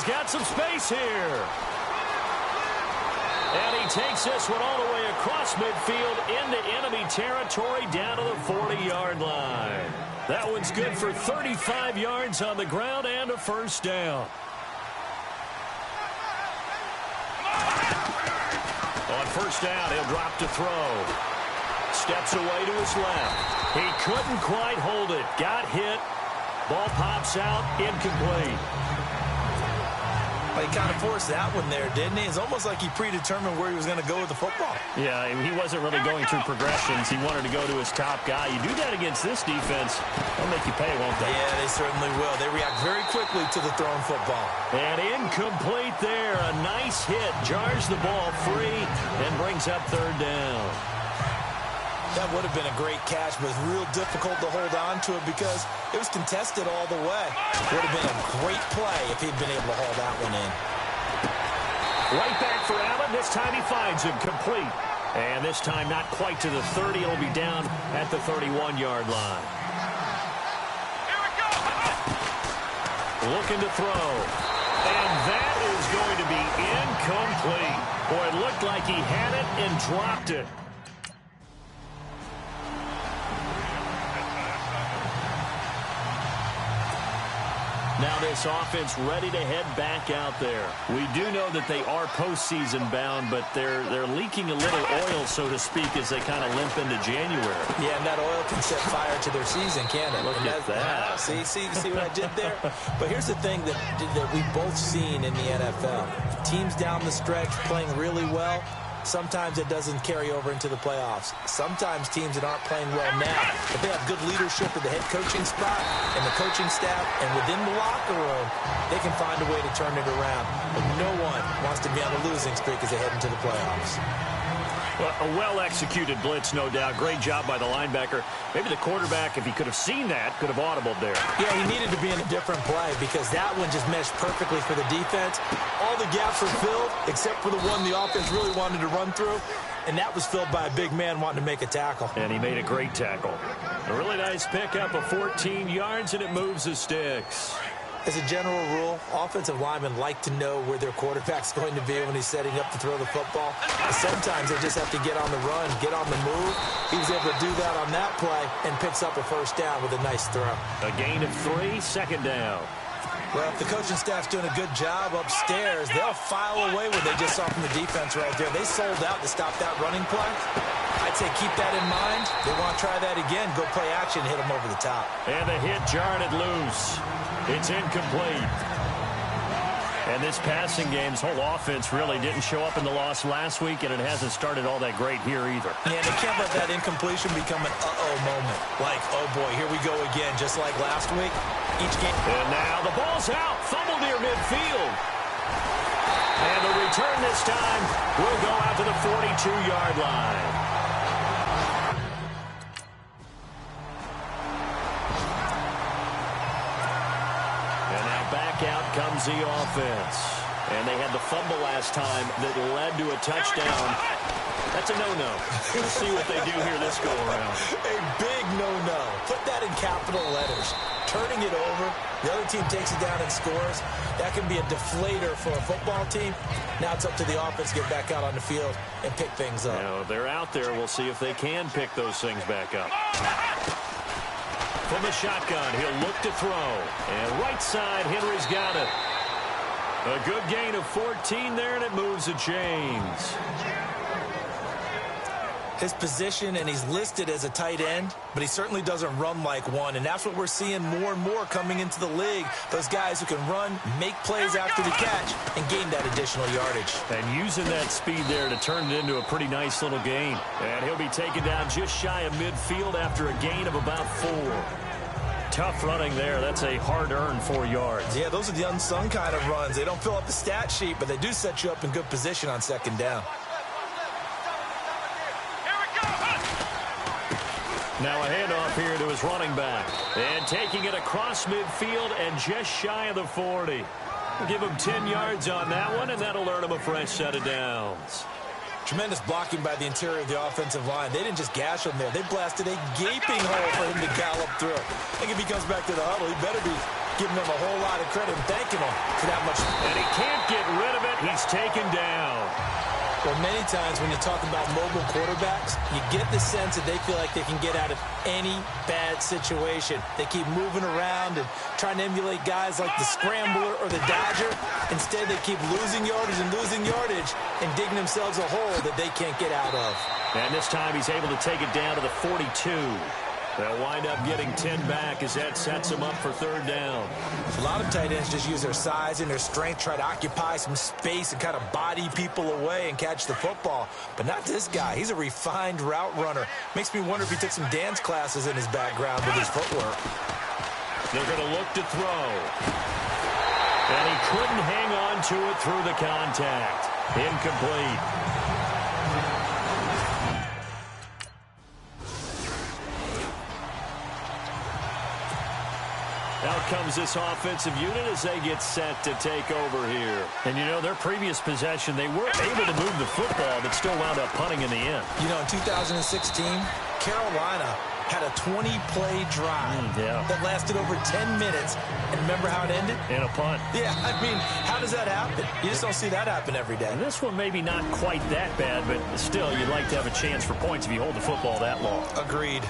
He's got some space here. And he takes this one all the way across midfield into enemy territory down to the 40-yard line. That one's good for 35 yards on the ground and a first down. On first down, he'll drop to throw. Steps away to his left. He couldn't quite hold it. Got hit. Ball pops out. Incomplete. Well, he kind of forced that one there, didn't he? It's almost like he predetermined where he was going to go with the football. Yeah, he wasn't really going through progressions. He wanted to go to his top guy. You do that against this defense, they'll make you pay, won't they? Yeah, they certainly will. They react very quickly to the thrown football. And incomplete there. A nice hit. Jars the ball free and brings up third down. That would have been a great catch, but it's real difficult to hold on to it because it was contested all the way. Would have been a great play if he'd been able to haul that one in. Right back for Allen. This time he finds him complete. And this time not quite to the 30. It'll be down at the 31-yard line. Here we go. Looking to throw. And that is going to be incomplete. Boy, it looked like he had it and dropped it. Now this offense ready to head back out there. We do know that they are postseason bound, but they're leaking a little oil, so to speak, as they kind of limp into January. Yeah, and that oil can set fire to their season, can't it? Look at that. See what I did there? But here's the thing that we've both seen in the NFL. Teams down the stretch playing really well. Sometimes it doesn't carry over into the playoffs. Sometimes teams that aren't playing well now, but they have good leadership at the head coaching spot and the coaching staff and within the locker room, they can find a way to turn it around. But no one wants to be on a losing streak as they head into the playoffs. Well, a well-executed blitz, no doubt. Great job by the linebacker. Maybe the quarterback, if he could have seen that, could have audibled there. Yeah, he needed to be in a different play because that one just meshed perfectly for the defense. All the gaps were filled except for the one the offense really wanted to run through, and that was filled by a big man wanting to make a tackle. And he made a great tackle. A really nice pickup of 14 yards, and it moves the sticks. As a general rule, offensive linemen like to know where their quarterback's going to be when he's setting up to throw the football. But sometimes they just have to get on the run, get on the move. He was able to do that on that play and picks up a first down with a nice throw. A gain of 3, second down. Well, if the coaching staff's doing a good job upstairs, they'll file away what they just saw from the defense right there. They sold out to stop that running play. I'd say keep that in mind. They want to try that again. Go play action, hit them over the top. And the hit jarred it loose. It's incomplete. And this passing game's whole offense really didn't show up in the loss last week, and it hasn't started all that great here either. Yeah, they can't let that incompletion become an uh-oh moment. Like, oh boy, here we go again, just like last week. Each game. And now the ball's out. Fumble near midfield. And the return this time will go out to the 42-yard line. Back out comes the offense. And they had the fumble last time that led to a touchdown. That's a no-no. We'll see what they do here this go-around. A big no-no. Put that in capital letters. Turning it over, the other team takes it down and scores. That can be a deflator for a football team. Now it's up to the offense to get back out on the field and pick things up. Now, if they're out there, we'll see if they can pick those things back up. From the shotgun, he'll look to throw. And right side, Henry's got it. A good gain of 14 there, and it moves the chains. His position, and he's listed as a tight end, but he certainly doesn't run like one, and that's what we're seeing more and more coming into the league. Those guys who can run, make plays after the catch, and gain that additional yardage. And using that speed there to turn it into a pretty nice little gain. And he'll be taken down just shy of midfield after a gain of about 4. Tough running there. That's a hard-earned 4 yards. Yeah, those are the unsung kind of runs. They don't fill up the stat sheet, but they do set you up in good position on second down. Now a handoff here to his running back. And taking it across midfield and just shy of the 40. We'll give him 10 yards on that one, and that'll earn him a fresh set of downs. Tremendous blocking by the interior of the offensive line. They didn't just gash him there. They blasted a gaping hole for him to gallop through. I think if he comes back to the huddle, he better be giving them a whole lot of credit and thanking them for that much. And he can't get rid of it. He's taken down. Well, many times when you talk about mobile quarterbacks, you get the sense that they feel like they can get out of any bad situation. They keep moving around and trying to emulate guys like the Scrambler or the Dodger. Instead, they keep losing yardage and digging themselves a hole that they can't get out of. And this time he's able to take it down to the 42. They'll wind up getting 10 back as that sets them up for third down. A lot of tight ends just use their size and their strength, try to occupy some space and kind of body people away and catch the football. But not this guy. He's a refined route runner. Makes me wonder if he took some dance classes in his background with his footwork. They're going to look to throw. And he couldn't hang on to it through the contact. Incomplete. Out comes this offensive unit as they get set to take over here. And, you know, their previous possession, they were able to move the football, but still wound up punting in the end. You know, in 2016, Carolina had a 20-play drive that lasted over 10 minutes. And remember how it ended? In a punt. Yeah, I mean, how does that happen? You just don't see that happen every day. And this one maybe not quite that bad, but still, you'd like to have a chance for points if you hold the football that long. Agreed.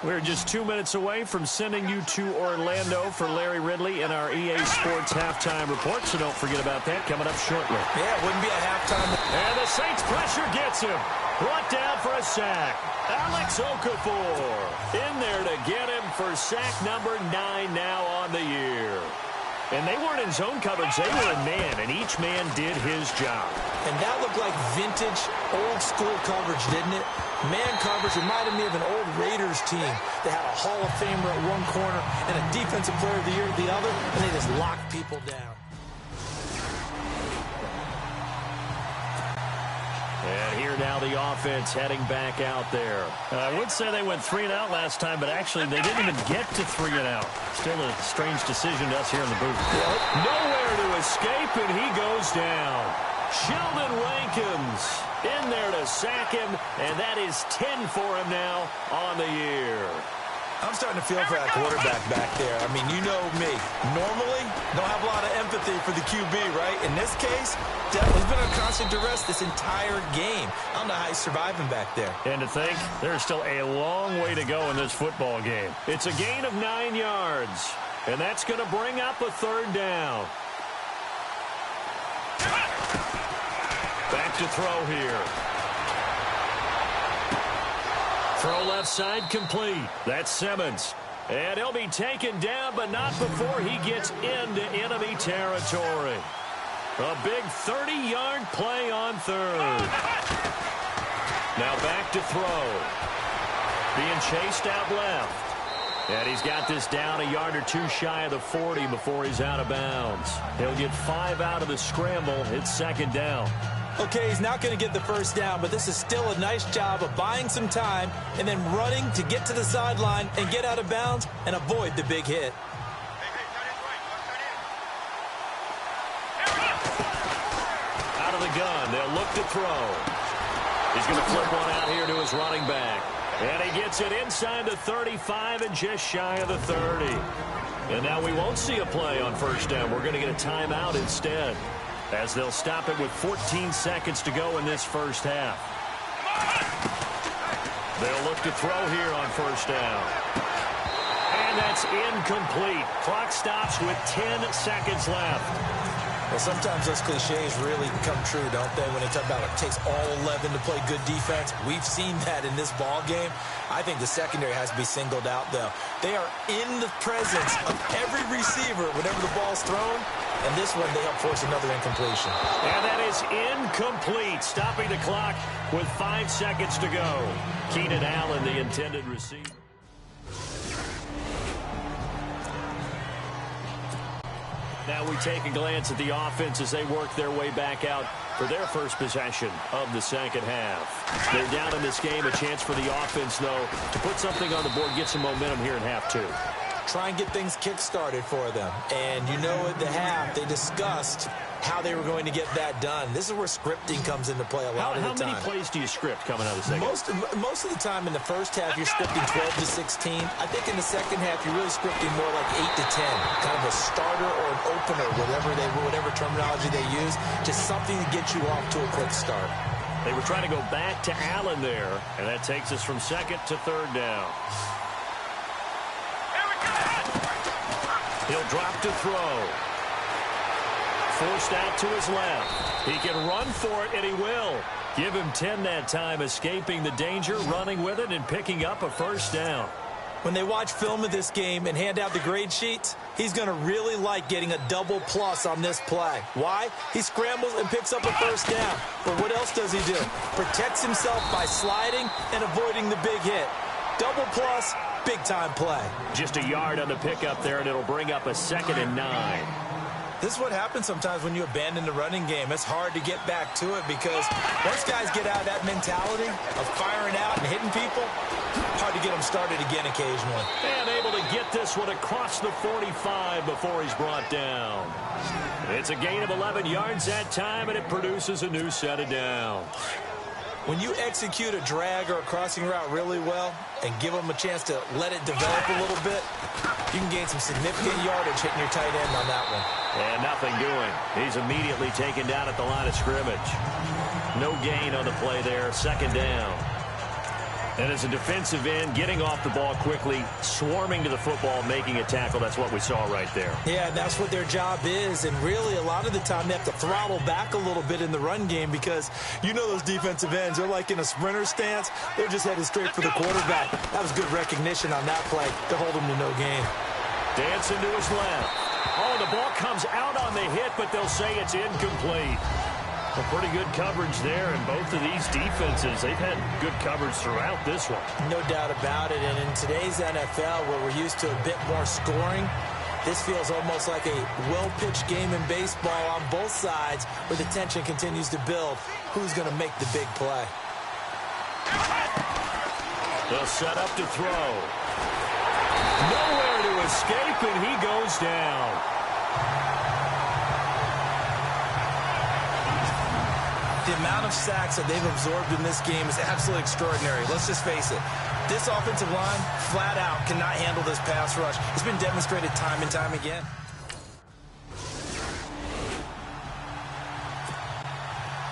We're just 2 minutes away from sending you to Orlando for Larry Ridley in our EA Sports Halftime Report, so don't forget about that coming up shortly. Yeah, it wouldn't be a halftime. And the Saints pressure gets him. Brought down for a sack. Alex Okafor in there to get him for sack number 9 now on the year. And they weren't in zone coverage. They were in man, and each man did his job. And that looked like vintage, old-school coverage, didn't it? Man coverage reminded me of an old Raiders team. They had a Hall of Famer at one corner and a Defensive Player of the Year at the other, and they just locked people down. And here now the offense heading back out there. I would say they went 3 and out last time, but actually they didn't even get to 3 and out. Still a strange decision to us here in the booth. Nowhere to escape, and he goes down. Sheldon Rankins in there to sack him, and that is 10 for him now on the year. I'm starting to feel for that quarterback back there. I mean, you know me. Normally, don't have a lot of empathy for the QB, right? In this case, he's been under constant duress this entire game. I don't know how he's surviving back there. And to think, there's still a long way to go in this football game. It's a gain of 9 yards, and that's going to bring up a third down. Back to throw here. Throw left side complete. That's Simmons. And he'll be taken down, but not before he gets into enemy territory. A big 30-yard play on third. Now back to throw. Being chased out left. And he's got this down a yard or 2 shy of the 40 before he's out of bounds. He'll get 5 out of the scramble. It's second down. Okay, he's not going to get the first down, but this is still a nice job of buying some time and then running to get to the sideline and get out of bounds and avoid the big hit. Out of the gun, they'll look to throw. He's going to flip one out here to his running back. And he gets it inside the 35 and just shy of the 30. And now we won't see a play on first down. We're going to get a timeout instead, as they'll stop it with 14 seconds to go in this first half. They'll look to throw here on first down. And that's incomplete. Clock stops with 10 seconds left. Well, sometimes those cliches really come true, don't they, when they talk about it takes all 11 to play good defense. We've seen that in this ball game. I think the secondary has to be singled out, though. They are in the presence of every receiver whenever the ball's thrown, and this one they help force another incompletion. And that is incomplete, stopping the clock with 5 seconds to go. Keenan Allen, the intended receiver. Now we take a glance at the offense as they work their way back out for their first possession of the second half. They're down in this game. A chance for the offense, though, to put something on the board, get some momentum here in half 2. try and get things kick-started for them. And you know at the half, they discussed how they were going to get that done. This is where scripting comes into play a lot of the time. How many plays do you script coming out of the second? Most of the time in the first half, you're scripting 12 to 16. I think in the second half, you're really scripting more like 8 to 10. Kind of a starter or an opener, whatever terminology they use. Just something to get you off to a quick start. They were trying to go back to Allen there, and that takes us from second to third down. He'll drop to throw. Forced out to his left. He can run for it, and he will. Give him 10 that time, escaping the danger, running with it, and picking up a first down. When they watch film of this game and hand out the grade sheets, he's going to really like getting a double plus on this play. Why? He scrambles and picks up a first down. But what else does he do? Protects himself by sliding and avoiding the big hit. Double plus, big-time play. Just a yard on the pickup there, and it'll bring up a 2nd and 9. This is what happens sometimes when you abandon the running game. It's hard to get back to it because once guys get out of that mentality of firing out and hitting people, hard to get them started again occasionally. And able to get this one across the 45 before he's brought down. It's a gain of 11 yards that time, and it produces a new set of downs. When you execute a drag or a crossing route really well and give them a chance to let it develop a little bit, you can gain some significant yardage hitting your tight end on that one. And nothing doing. He's immediately taken down at the line of scrimmage. No gain on the play there. 2nd down. And as a defensive end, getting off the ball quickly, swarming to the football, making a tackle. That's what we saw right there. Yeah, that's what their job is. And really, a lot of the time, they have to throttle back a little bit in the run game because you know those defensive ends, they're like in a sprinter stance. They're just headed straight for the quarterback. That was good recognition on that play to hold him to no gain. Dancing to his left. Oh, the ball comes out on the hit, but they'll say it's incomplete. A pretty good coverage there, and both of these defenses, they've had good coverage throughout this one. No doubt about it, and in today's NFL, where we're used to a bit more scoring, this feels almost like a well-pitched game in baseball on both sides, where the tension continues to build. Who's going to make the big play? They'll set up to throw. Nowhere to escape, and he goes down. The amount of sacks that they've absorbed in this game is absolutely extraordinary. Let's just face it. This offensive line, flat out, cannot handle this pass rush. It's been demonstrated time and time again.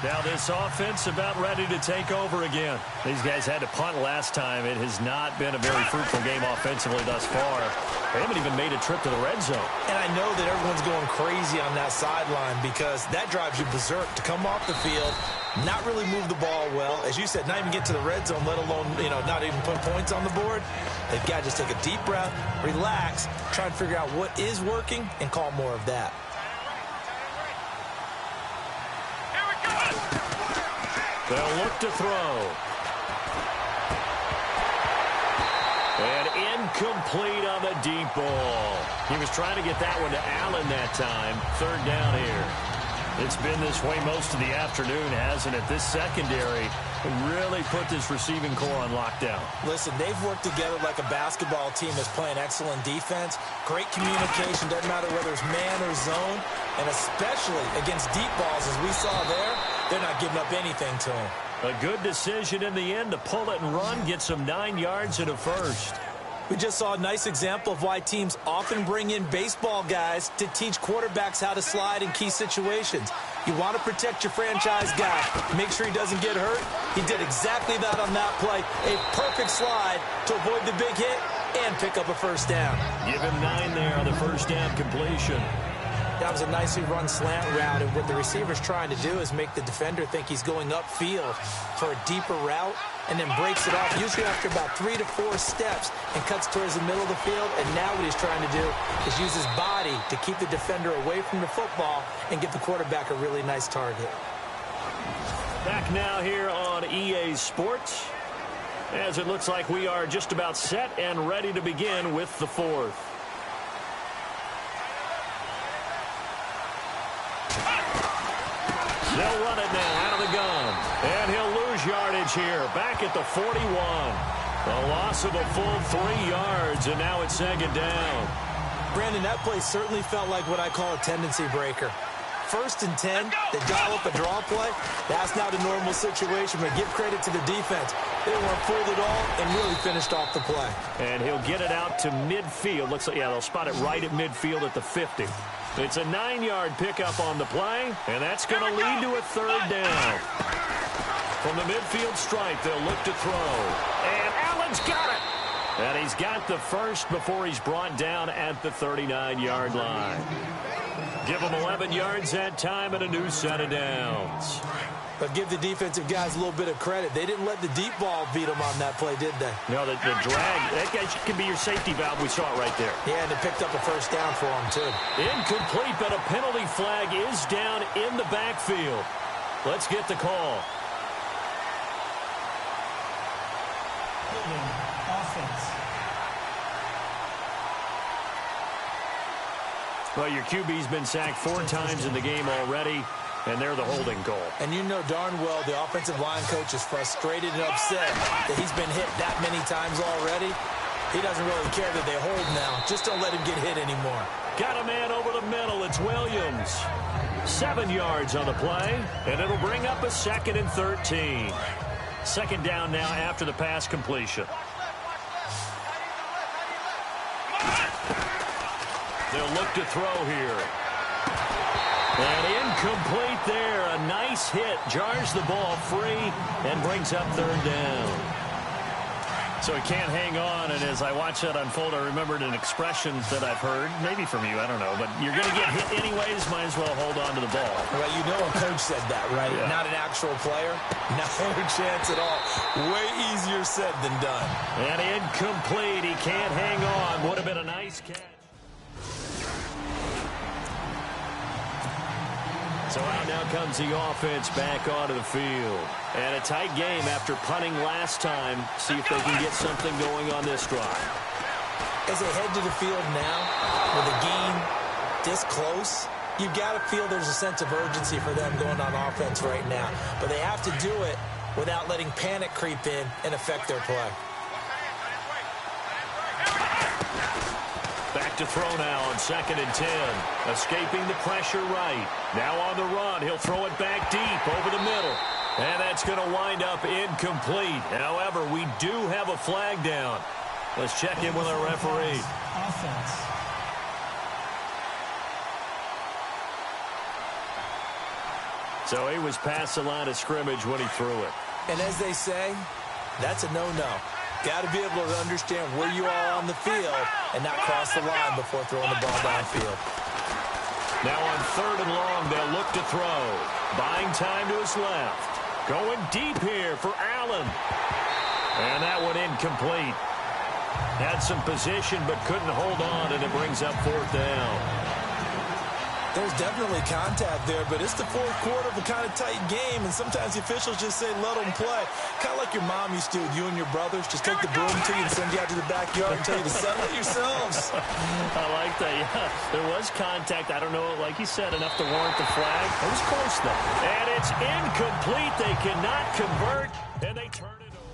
Now this offense about ready to take over again. These guys had to punt last time. It has not been a very fruitful game offensively thus far. They haven't even made a trip to the red zone. And I know that everyone's going crazy on that sideline because that drives you berserk to come off the field, not really move the ball well. As you said, not even get to the red zone, let alone, not even put points on the board. They've got to just take a deep breath, relax, try and figure out what is working and call more of that. They'll look to throw. And incomplete on the deep ball. He was trying to get that one to Allen that time. 3rd down here. It's been this way most of the afternoon, hasn't it? This secondary really put this receiving core on lockdown. Listen, they've worked together like a basketball team that's playing excellent defense. Great communication, doesn't matter whether it's man or zone. And especially against deep balls, as we saw there, they're not giving up anything to him. A good decision in the end to pull it and run, get some 9 yards and a first. We just saw a nice example of why teams often bring in baseball guys to teach quarterbacks how to slide in key situations. You want to protect your franchise guy. Make sure he doesn't get hurt. He did exactly that on that play. A perfect slide to avoid the big hit and pick up a first down. Give him 9 there on the first down completion. That was a nicely run slant route, and what the receiver's trying to do is make the defender think he's going upfield for a deeper route and then breaks it off, usually after about 3 to 4 steps, and cuts towards the middle of the field. And now what he's trying to do is use his body to keep the defender away from the football and get the quarterback a really nice target. Back now here on EA Sports, as it looks like we are just about set and ready to begin with the 4th. They'll run it now out of the gun. And he'll lose yardage here. Back at the 41. A loss of a full 3 yards, and now it's second down. Brandon, that play certainly felt like what I call a tendency breaker. 1st and 10, they dial up a draw play. That's not a normal situation, but give credit to the defense. They weren't fooled at all and really finished off the play. And he'll get it out to midfield. Looks like, yeah, they'll spot it right at midfield at the 50. It's a 9-yard pickup on the play, and that's going to lead to a 3rd down. From the midfield stripe, they'll look to throw. And Allen's got it. And he's got the first before he's brought down at the 39-yard line. Give him 11 yards that time and a new set of downs. But give the defensive guys a little bit of credit. They didn't let the deep ball beat them on that play, did they? No, the drag, that guy can be your safety valve. We saw it right there. Yeah, and they picked up a 1st down for him, too. Incomplete, but a penalty flag is down in the backfield. Let's get the call. Offense. Well, your QB's been sacked 4 times in the game already, and they're the holding call. And you know darn well the offensive line coach is frustrated and upset that he's been hit that many times already. He doesn't really care that they hold now. Just don't let him get hit anymore. Got a man over the middle. It's Williams. 7 yards on the play, and it'll bring up a 2nd and 13. Second down now after the pass completion. They'll look to throw here. And incomplete there. A nice hit. Jars the ball free and brings up 3rd down. So he can't hang on, and as I watch that unfold, I remembered an expression that I've heard, maybe from you, I don't know, but you're going to get hit anyways, might as well hold on to the ball. Well, you know a coach said that, right? Yeah. Not an actual player. No chance at all. Way easier said than done. And incomplete. He can't hang on. Would have been a nice catch. So out now comes the offense back onto the field. And a tight game after punting last time. See if they can get something going on this drive. As they head to the field now, with a game this close, you've got to feel there's a sense of urgency for them going on offense right now. But they have to do it without letting panic creep in and affect their play. Back to throw now on 2nd and 10. Escaping the pressure right. Now on the run. He'll throw it back deep over the middle. And that's going to wind up incomplete. However, we do have a flag down. Let's check in with our referee. Offense. So he was past the line of scrimmage when he threw it. And as they say, that's a no-no. Got to be able to understand where you are on the field and not cross the line before throwing the ball downfield. Now on 3rd and long, they'll look to throw. Buying time to his left. Going deep here for Allen. And that one incomplete. Had some position but couldn't hold on, and it brings up 4th down. There's definitely contact there, but it's the 4th quarter of a kind of tight game, and sometimes the officials just say, let them play. Kind of like your mom used to with you and your brothers. Just take the broom to you and send you out to the backyard and tell you to settle it yourselves. I like that, yeah. There was contact. I don't know, like you said, enough to warrant the flag. It was close, though. And it's incomplete. They cannot convert, and they turn it over.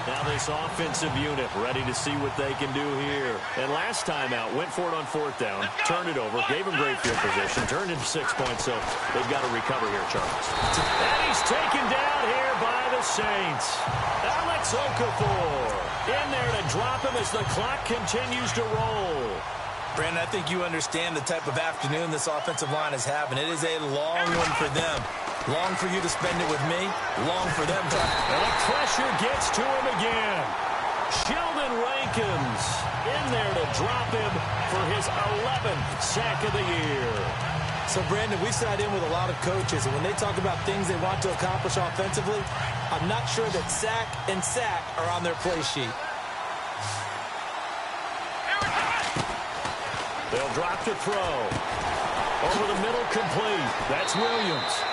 Now this offensive unit ready to see what they can do here. And last time out, went for it on 4th down, turned it over, gave him great field position, turned into 6 points, so they've got to recover here, Charles. And he's taken down here by the Saints. Alex Okafor in there to drop him as the clock continues to roll. Brandon, I think you understand the type of afternoon this offensive line is having. It is a long one for them. Long for you to spend it with me. Long for them to... And the pressure gets to him again. Sheldon Rankins in there to drop him for his 11th sack of the year. So, Brandon, we sat in with a lot of coaches, and when they talk about things they want to accomplish offensively, I'm not sure that sack and sack are on their play sheet. They'll drop to throw. Over the middle, complete. That's Williams.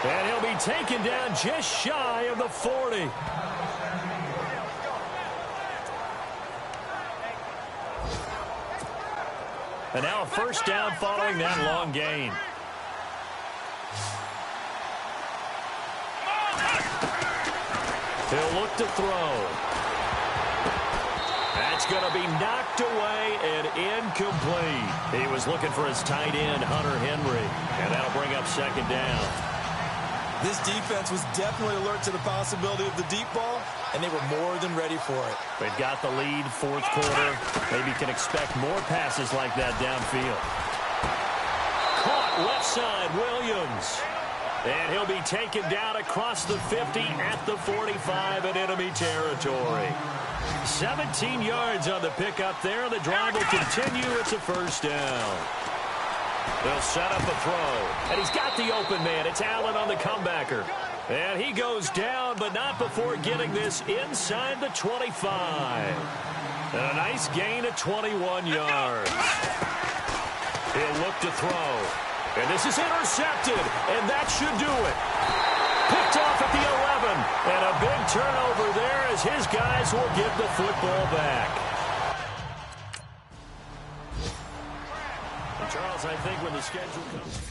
And he'll be taken down just shy of the 40. And now a first down following that long gain. He'll look to throw. That's going to be knocked away and incomplete. He was looking for his tight end, Hunter Henry, and that'll bring up second down. This defense was definitely alert to the possibility of the deep ball, and they were more than ready for it. They've got the lead, fourth quarter. Maybe can expect more passes like that downfield. Caught left side, Williams. And he'll be taken down across the 50 at the 45 in enemy territory. 17 yards on the pickup there. The drive will continue. It's a first down. They'll set up a throw. And he's got the open man. It's Allen on the comebacker. And he goes down, but not before getting this inside the 25. And a nice gain of 21 yards. He'll look to throw. And this is intercepted, and that should do it. Picked off at the 11, and a big turnover there as his guys will get the football back. And Charles, I think when the schedule comes...